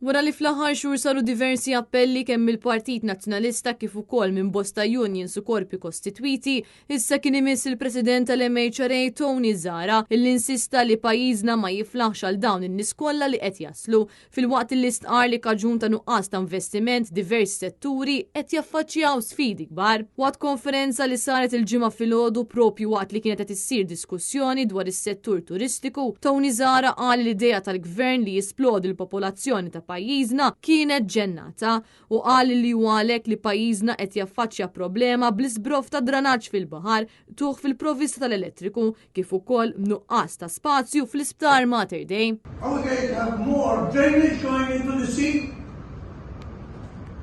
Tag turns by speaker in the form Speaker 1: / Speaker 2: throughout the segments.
Speaker 1: Wara li fl-aħħar xhur saru diversi appelli kemm mill-Partit Nazzjonalista kif ukoll minn bosta unions u korpi kostitwiti, issa kien imiss il-President tal-MHRA Tony Zara illi insista li pajjiżna ma jiflaħx għal dawn in-nies kollha li qed jaslu filwaqt li stqar li kaġun ta' nuqqas ta' investiment diversi setturi qed jaffaċċjaw sfidi kbar. Waqt konferenza li saret il-ġimgħa filgħodu propju waqt li kienet qed issir diskussjoni dwar is-settur turistiku, Tony Zara qal l-idea tal-Gvern li jisplodi l-popolazzjoni ta' pajjiżna kienet ġennata u qal li huwa għalhekk li pajjiżna qed jaffaċċja problema bl-isbrof ta' dranaġġ fil-baħar tuħ fil-provvista tal-elettriku kif ukoll nuqqas ta' spazju fl-isptar Mater Dei.
Speaker 2: Are we going to have more drainage going into the sea?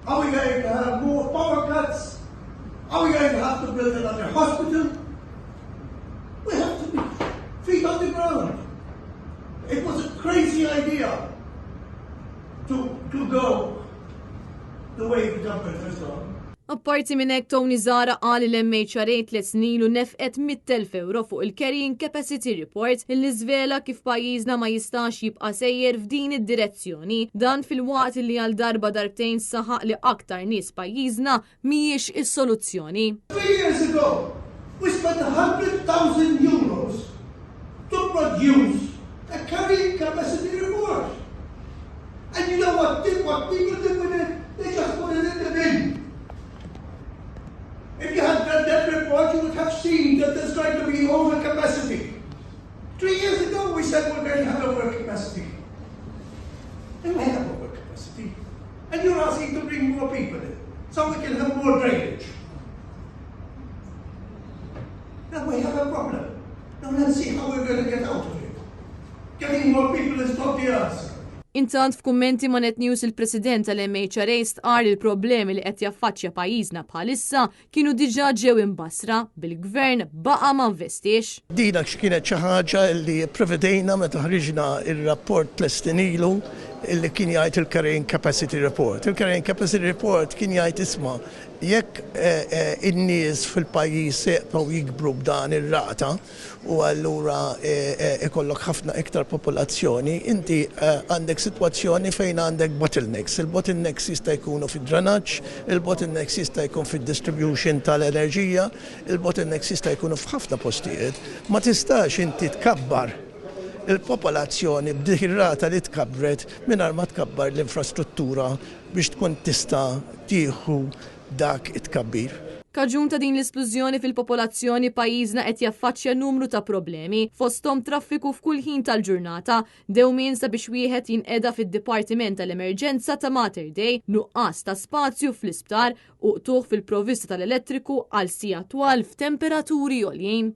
Speaker 2: Are we going to have more power cuts? Are we going to have to build another hospital? We have to be feet on the ground. It was a crazy idea to go the way the government has gone.
Speaker 1: Apparti minn hekk Tony Zara qal l-MHRA 3 snin u nefqet 100,000 euro fuq il-Carrying Capacity Report illi żvela kif pajjiżna ma jistax jibqa' sejjer f'din id-direzzjoni. Dan fil-waqt li għal darba darbtejn saħaq li aktar nies pajjiżna mhijiex is-soluzzjoni.
Speaker 2: 3 years ago, we spent 100,000 euros to produce a Carrying Capacity Report. And you know what people did with it? They just put it in the bin. If you had read that report, you would have seen that there's going to be overcapacity. 3 years ago, we said we're going to have overcapacity. And we have overcapacity. And you're asking to bring more people in, so we can have more drainage. Now we have a problem. Now let's see how we're going to get out of it. Getting more people is not the answer.
Speaker 1: Intant f'kummenti ma' Net News il-President tal-MHRA stqar li l-problemi li qed jaffaċċja pajjiżna bħalissa kienu diġà ġew imbassra bil-Gvern baqa' ma investix.
Speaker 3: Dina x'kienet xi ħaġa li pprevedejna meta ħriġna ir-rapport tlestin ilu illi kien jgħid il-Carrying Capacity Report. Il-Carrying Capacity Report kien jgħid isma' jekk in-nies fil-pajjiż seqgħu jikbru b'dan ir-rata u allura ikollok ħafna iktar popolazzjoni, inti għandek sitwazzjoni fejn għandek bottlenecks. Il-bottlenecks jista' jkunu fid-dranaġġ, il-bottlenecks jista' jkun fid-distribution tal-enerġija, il-bottlenecks jista' jkunu f'ħafna postijiet. Ma tistax inti tkabbar il-popolazzjoni b'dik ir-rata li tkabbret mingħajr ma tkabbar l-infrastruttura biex tkun tista' tieħu dak it-tkabbir.
Speaker 1: Kaġun ta' din l-esplużjoni fil-popolazzjoni pajjiżna qed jaffaċċja numru ta' problemi, fosthom traffiku f'kull ħin tal-ġurnata, dewmien sabiex wieħed jinqeda fid-Dipartiment tal-Emerġenza ta' Mater Dei, nuqqas ta' spazju fl-isptar u tuħ fil-provvista tal-elettriku għal sija twal f'temperaturi għoljien.